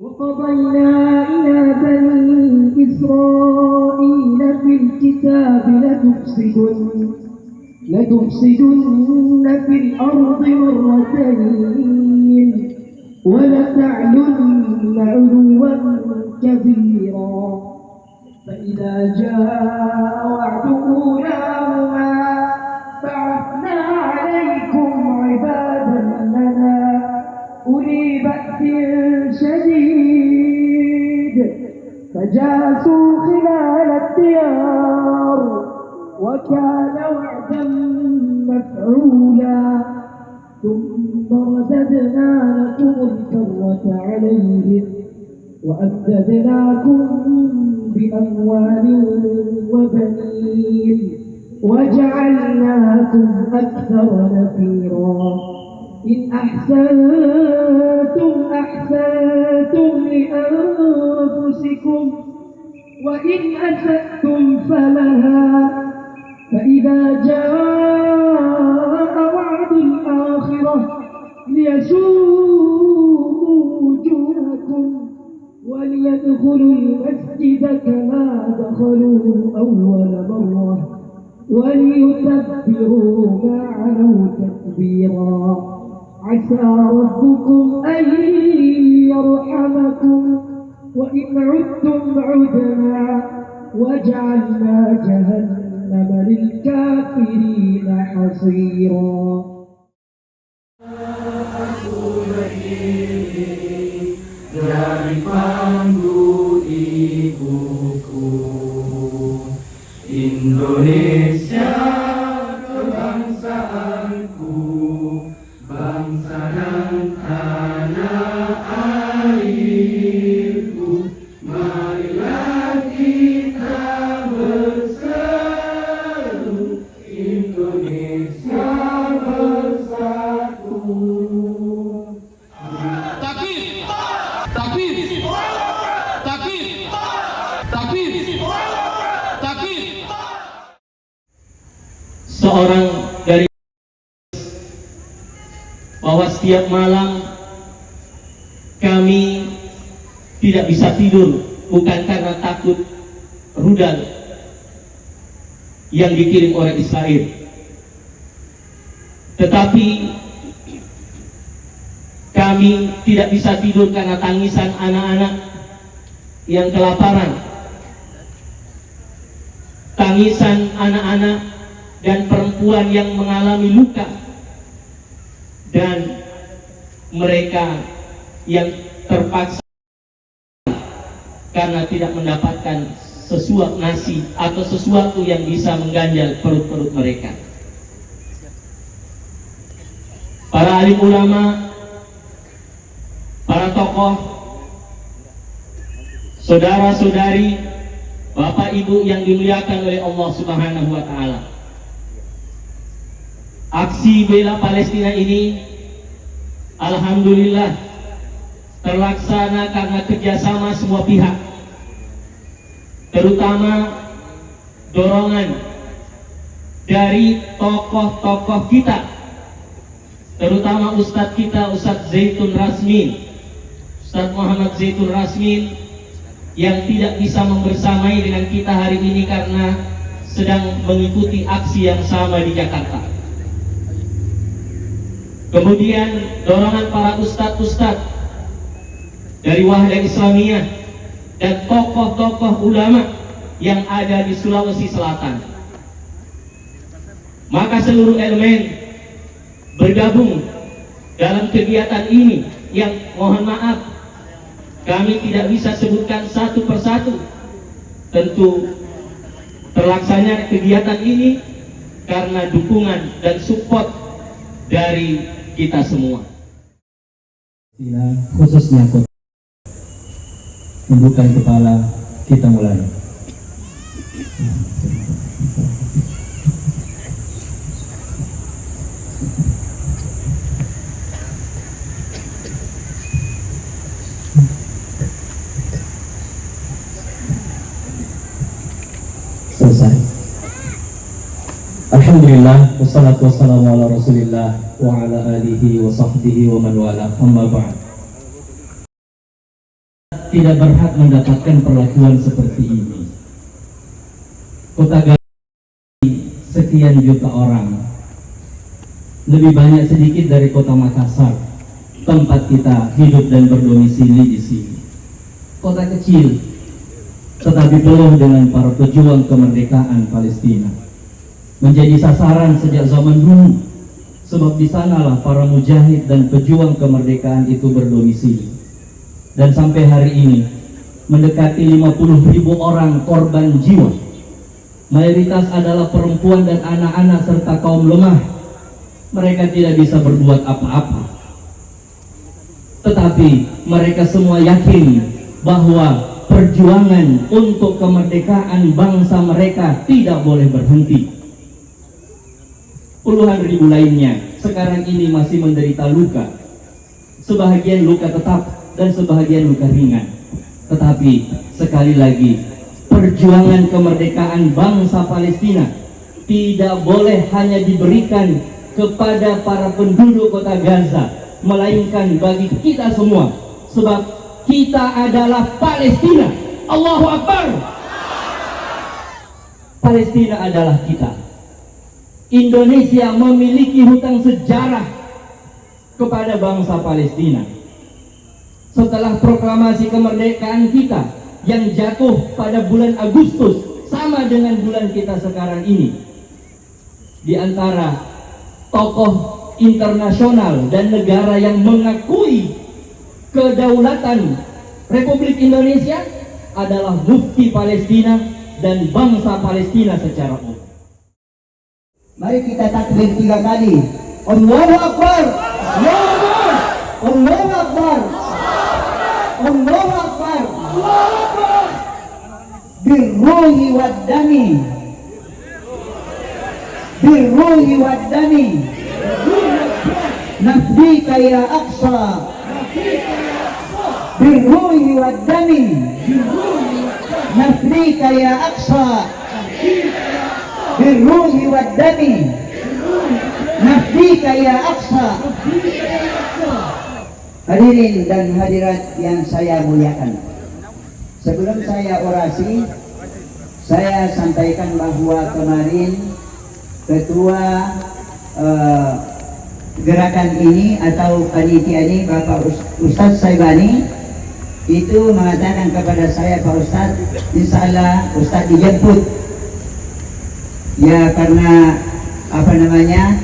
وقضينا إلى بني إسرائيل في الكتاب لتفسدن في الأرض مرتين ولتعلن علوا كبيرا فإذا جاء وعد أولاهما بعثنا عليكم عبادا لنا أولي بأس شديد فجاسوا خلال الديار وكان وعدا مفعولا ثم رددنا لكم الكرة عليهم وأمددناكم بأموال وبنين وجعلناكم أكثر نفيرا إن أحسنتم لأنفسكم وإن أسأتم فلها فإذا جاء وعد الآخرة ليسوءوا وجوهكم وليدخلوا المسجد كما دخلوا أول مرة وليتبروا ما علوا تتبيرا عسى ربكم أن يرحمكم وإن عدتم عدنا وجعلنا جهنم للكافرين حصيرا. Dari pandu ibuku Indonesia kebangsaanku, bangsa dan tanah airku. Marilah kita berseru, Indonesia bersatu. Seorang dari bahwa setiap malam kami tidak bisa tidur bukan karena takut rudal yang dikirim oleh Israel, tetapi kami tidak bisa tidur karena tangisan anak-anak yang kelaparan, tangisan anak-anak dan perempuan yang mengalami luka, dan mereka yang terpaksa karena tidak mendapatkan sesuap nasi atau sesuatu yang bisa mengganjal perut-perut mereka. Para alim ulama, para tokoh, saudara-saudari Bapak Ibu yang dimuliakan oleh Allah Subhanahu wa taala. Aksi bela Palestina ini alhamdulillah terlaksana karena kerjasama semua pihak, terutama dorongan dari tokoh-tokoh kita, terutama Ustadz kita, Ustadz Zaitun Rasmin, Ustadz Muhammad Zaitun Rasmin, yang tidak bisa membersamai dengan kita hari ini karena sedang mengikuti aksi yang sama di Jakarta. Kemudian dorongan para ustadz-ustadz dari Wahda Islamiyah dan tokoh-tokoh ulama yang ada di Sulawesi Selatan. Maka seluruh elemen bergabung dalam kegiatan ini yang mohon maaf kami tidak bisa sebutkan satu persatu. Tentu terlaksananya kegiatan ini karena dukungan dan support dari kita semua. Khususnya tundukkan kepala, kita mulai. Selesai. Alhamdulillah, wassalatu wassalamu ala rasulillah wa ala alihi wa sahbihi wa man wala, amma ba'd. Tidak berhak mendapatkan perlakuan seperti ini. Kota Gaza sekian juta orang, lebih banyak sedikit dari kota Makassar, tempat kita hidup dan berdomisili di sini. Kota kecil, tetapi penuh dengan para pejuang kemerdekaan Palestina. Menjadi sasaran sejak zaman dulu, sebab di sanalah para mujahid dan pejuang kemerdekaan itu berdomisili. Dan sampai hari ini mendekati 50.000 orang korban jiwa. Mayoritas adalah perempuan dan anak-anak serta kaum lemah. Mereka tidak bisa berbuat apa-apa, tetapi mereka semua yakin bahwa perjuangan untuk kemerdekaan bangsa mereka tidak boleh berhenti. Puluhan ribu lainnya sekarang ini masih menderita luka. Sebahagian luka tetap dan sebahagian luka ringan. Tetapi sekali lagi, perjuangan kemerdekaan bangsa Palestina tidak boleh hanya diberikan kepada para penduduk kota Gaza, melainkan bagi kita semua, sebab kita adalah Palestina. Allahu Akbar. Palestina adalah kita. Indonesia memiliki hutang sejarah kepada bangsa Palestina. Setelah proklamasi kemerdekaan kita yang jatuh pada bulan Agustus, sama dengan bulan kita sekarang ini, di antara tokoh internasional dan negara yang mengakui kedaulatan Republik Indonesia adalah Mufti Palestina dan bangsa Palestina secara umum. Mari kita takbir 3 kali. Allahu Akbar. Allahu Akbar. Allahu Akbar. Allahu Akbar. Allahu Akbar. Birruhi waddami. Birruhi waddami. Nafdika ya Aqsa. Birruhi waddami. Nafdika ya Aqsa. Birruhi waddami. Nafdika ya Aqsa. Hadirin dan hadirat yang saya muliakan, sebelum saya orasi, saya sampaikan bahwa kemarin ketua gerakan ini atau panitia ini, Bapak Ustadz Saibani, itu mengatakan kepada saya, Pak Ustadz, insya Allah Ustadz dijemput. Ya, karena apa namanya,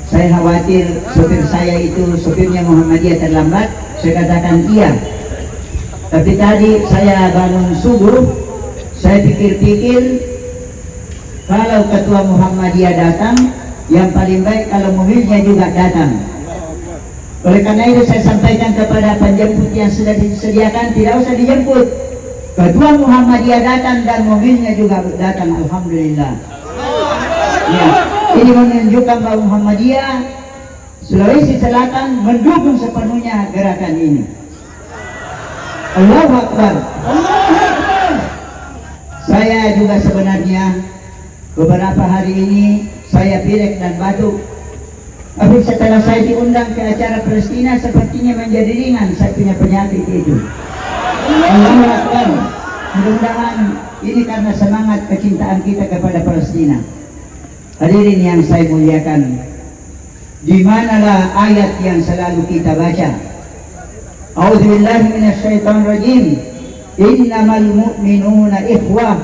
saya khawatir sopir saya itu sopirnya Muhammadiyah terlambat. Saya katakan iya. Tapi tadi saya bangun subuh, saya pikir-pikir, kalau ketua Muhammadiyah datang, yang paling baik kalau mobilnya juga datang. Oleh karena itu saya sampaikan kepada penjemput yang sudah disediakan, tidak usah dijemput. Ketua Muhammadiyah datang dan mobilnya juga datang, alhamdulillah. Ya, ini menunjukkan bahwa Muhammadiyah Sulawesi Selatan mendukung sepenuhnya gerakan ini. Allahu Akbar. Allahu Akbar. Saya juga sebenarnya beberapa hari ini saya pilek dan batuk. Tapi setelah saya diundang ke acara Palestina, sepertinya menjadi ringan saya punya penyakit itu. Allahu Akbar. Mudah-mudahan ini karena semangat kecintaan kita kepada Palestina. Hadirin yang saya muliakan, di manalah ayat yang selalu kita baca? A'udzubillahi minasyaitonirrajim. Innamal mu'minuna ikhwah.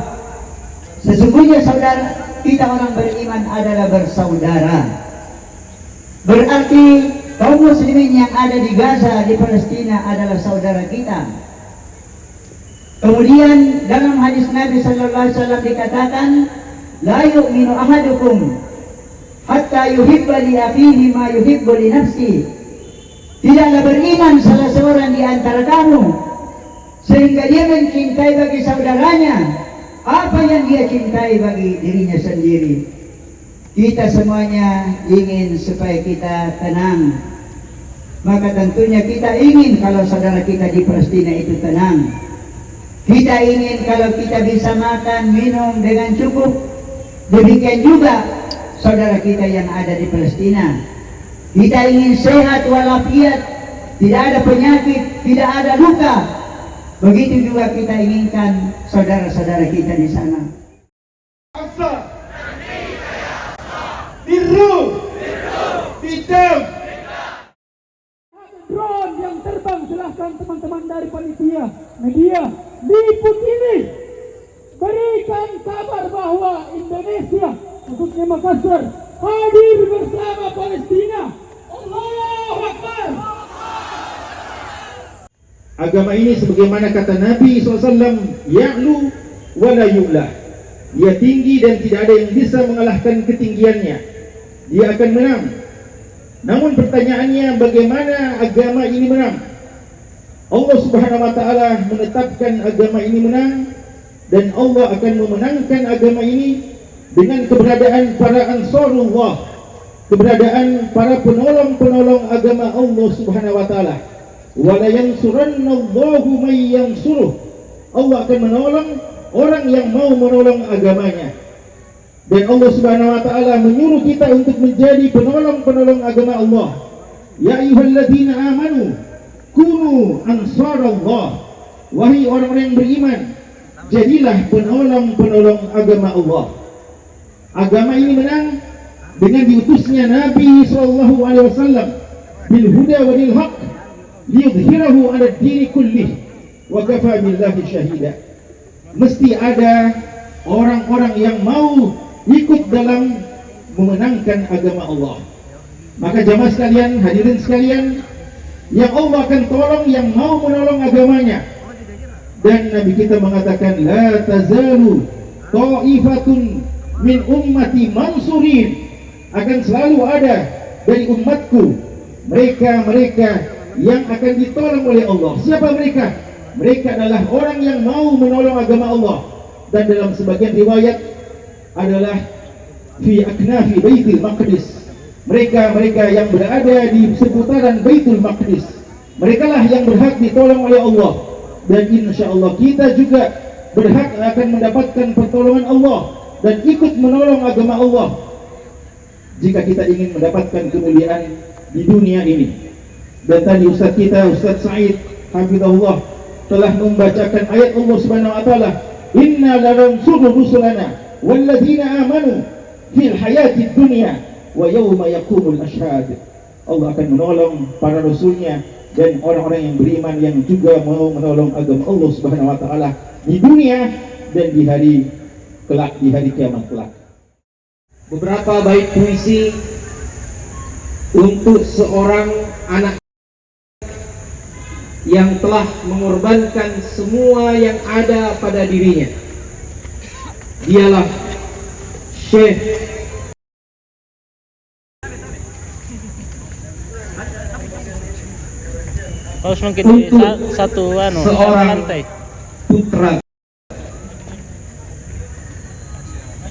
Sesungguhnya saudara kita orang beriman adalah bersaudara. Berarti kaum muslimin yang ada di Gaza, di Palestina adalah saudara kita. Kemudian dalam hadis Nabi sallallahu alaihi wasallam dikatakan, la yu'minu ahadukum hatta yuhibba li akhihi ma yuhibbu li nafsi. Tidaklah beriman salah seorang di antara kamu sehingga dia mencintai bagi saudaranya apa yang dia cintai bagi dirinya sendiri. Kita semuanya ingin supaya kita tenang. Maka tentunya kita ingin kalau saudara kita di Palestina itu tenang. Kita ingin kalau kita bisa makan, minum dengan cukup. Demikian juga saudara kita yang ada di Palestina. Kita ingin sehat walafiat, tidak ada penyakit, tidak ada luka. Begitu juga kita inginkan saudara-saudara kita di sana. Drone yang terbang, silahkan teman-teman dari panitia media liput ini, berikan kabar bahwa Indonesia, khususnya Makassar, hadir bersama Palestina. Allahu Akbar. Agama ini sebagaimana kata Nabi SAW, ya'lu wa la yu'lah. Dia tinggi dan tidak ada yang bisa mengalahkan ketinggiannya. Dia akan menang. Namun pertanyaannya, bagaimana agama ini menang? Allah Subhanahu wa taala menetapkan agama ini menang, dan Allah akan memenangkan agama ini dengan keberadaan para ansarullah, keberadaan para penolong-penolong agama Allah Subhanahu wa taala. Wala yansurannallahu may yansuruh. Allah akan menolong orang yang mau menolong agamanya. Dan Allah Subhanahu wa taala menyuruh kita untuk menjadi penolong-penolong agama Allah. Ya ayyuhalladzina amanu kunu ansarallah. Wahai orang-orang yang beriman, jadilah penolong-penolong agama Allah. Agama ini menang dengan diutusnya Nabi sallallahu alaihi wasallam bil huda wa lil haqq liyudhhirahu 'ala ad-din kullih wa kafa billahi syahida. Mesti ada orang-orang yang mau ikut dalam memenangkan agama Allah. Maka jamaah sekalian, hadirin sekalian, yang Allah akan tolong yang mau menolong agamanya. Dan Nabi kita mengatakan, la tazalu ta'ifatun min ummati mansurin. Akan selalu ada dari umatku mereka-mereka yang akan ditolong oleh Allah. Siapa mereka? Mereka adalah orang yang mau menolong agama Allah. Dan dalam sebagian riwayat adalah fi aknafi Baitul Maqdis. Mereka yang berada di seputaran Baitul Maqdis. Merekalah yang berhak ditolong oleh Allah. Dan insya Allah kita juga berhak akan mendapatkan pertolongan Allah dan ikut menolong agama Allah jika kita ingin mendapatkan kemuliaan di dunia ini. Dan tadi Ustaz kita, Ustaz Said hafizahullah, telah membacakan ayat Allah Subhanahu wa taala, inna lanansuru rusulana walladzina amanu fil hayatid dunya wa yawma yaqumul ashhad. Allah akan menolong para rasulnya dan orang-orang yang beriman yang juga mau menolong agama Allah Subhanahu wa taala di dunia dan di hari kelak, di hari kiamat kelak. Beberapa bait puisi untuk seorang anak yang telah mengorbankan semua yang ada pada dirinya. Dialah Syekh Harus mungkin untuk satu seorang lantai. putra.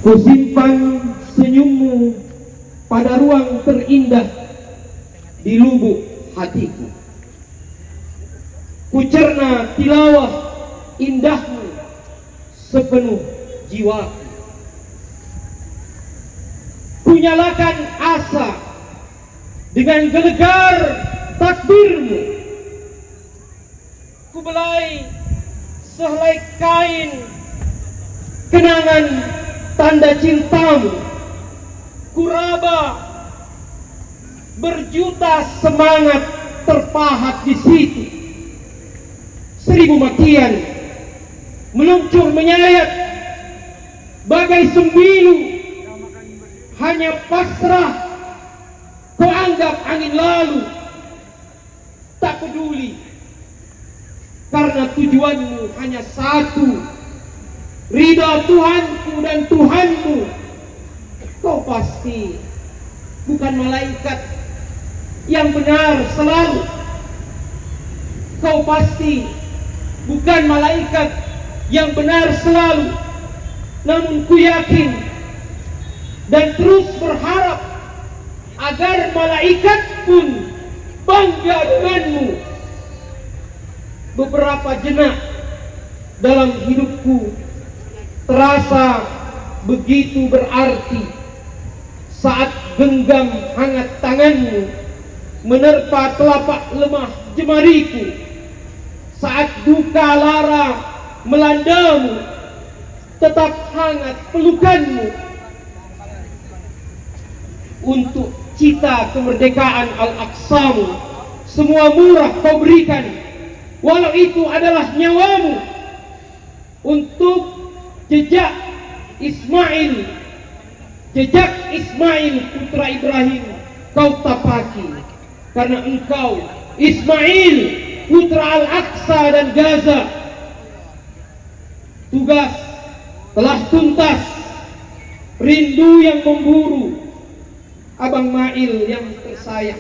Kusimpan senyummu pada ruang terindah di lubuk hatiku. Kucerna tilawah indahmu sepenuh jiwaku. Kunyalakan asa dengan gelegar takdirmu. Kubelai sehelai kain kenangan tanda cintamu. Kuraba berjuta semangat terpahat di situ. 1000 makian meluncur menyayat bagai sembilu, hanya pasrah kau anggap angin lalu. Tak peduli, karena tujuanmu hanya satu, ridha Tuhanku dan Tuhanmu. Kau pasti bukan malaikat yang benar selalu. Kau pasti bukan malaikat yang benar selalu. Namun ku yakin dan terus berharap agar malaikat pun bangga denganmu. Beberapa jenak dalam hidupku terasa begitu berarti saat genggam hangat tanganmu menerpa telapak lemah jemariku, saat duka lara melandamu tetap hangat pelukanmu. Untuk cita kemerdekaan Al-Aqsamu semua murah kau berikan, walau itu adalah nyawamu. Untuk jejak Ismail putra Ibrahim kau tapaki, karena engkau Ismail putra Al-Aqsa dan Gaza. Tugas telah tuntas, rindu yang memburu Abang Mail yang tersayang.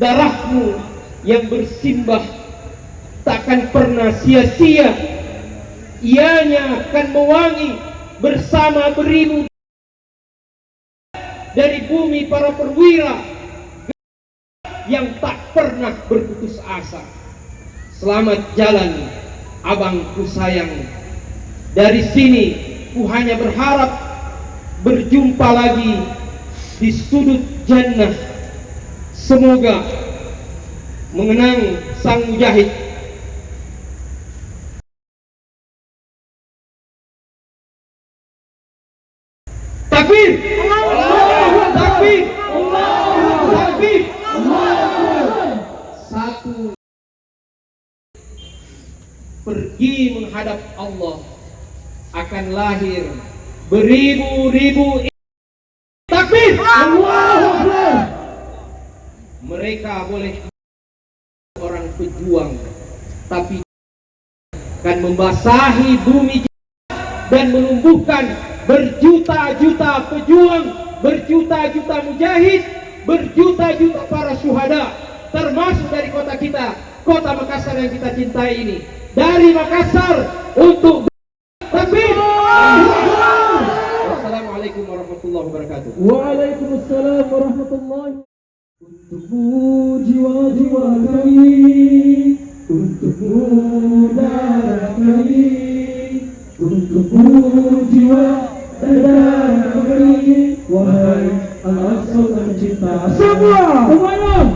Darahmu yang bersimbah takkan pernah sia-sia. Ianya akan mewangi bersama beribu dari bumi para perwira yang tak pernah berputus asa. Selamat jalan abangku sayang. Dari sini ku hanya berharap berjumpa lagi di sudut jannah. Semoga mengenang sang mujahid. Takbir! Takbir! Takbir! Satu, pergi menghadap Allah, akan lahir beribu-ribu. Takbir! Mereka boleh orang pejuang, tapi akan membasahi bumi dan menumbuhkan berjuta-juta pejuang, berjuta-juta mujahid, berjuta-juta para syuhada, termasuk dari kota kita, kota Makassar yang kita cintai ini. Dari Makassar untuk takbir. Wassalamualaikum warahmatullahi wabarakatuh. Waalaikumsalam warahmatullahi wabarakatuh. Untukmu jiwa-jiwa kami, untukmu darah kami, untukmu jiwa dan darah kami, wahai Al-Aqsa tercinta. Semuanya.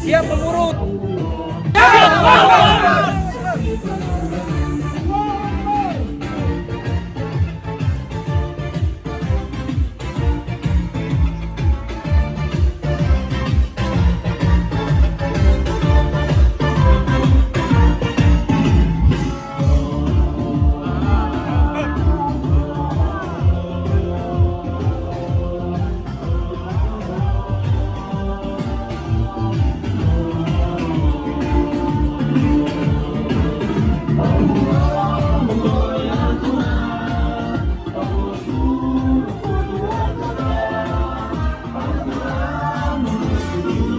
Siap mengurut